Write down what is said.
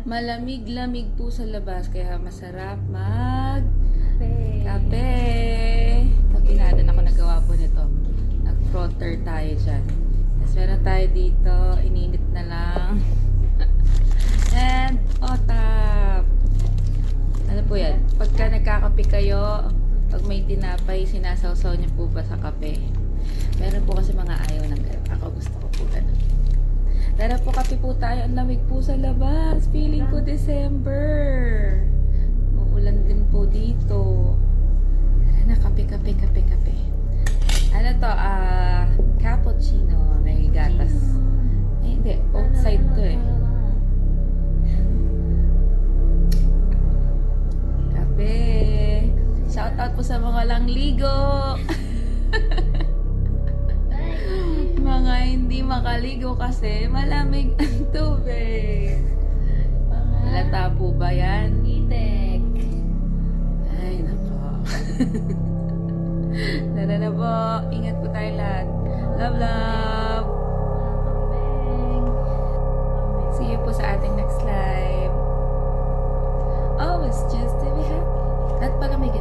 Malamig-lamig po sa labas, kaya masarap mag Kape. kape. Kape natin ako nagawa po nito. Nag-frotter tayo dyan. Tapos meron tayo dito, ininit na lang. And otap. Ano po yan? Pagka nagkakape kayo, pag may tinapay, sinasawsaw niyo po ba sa kape? Meron po kasi mga ayaw ng gano'n. Ako gusto ko po gano'n. Tara po, kape po tayo. Ang lamig po sa labas. Feeling ko December. Uulan din po dito. Tara na, kape. Ano to? Cappuccino. May gatas. Ay, hindi. Outside to eh. Kape. Shoutout po sa mga langligo. Mga hindi makaligo kasi malamig ang tubig. Halata po ba yan? Itek. Ay, nako. Tara na po. Ingat po tayo lahat. Love, love. See you po sa ating next live. Always just to be happy. At pala may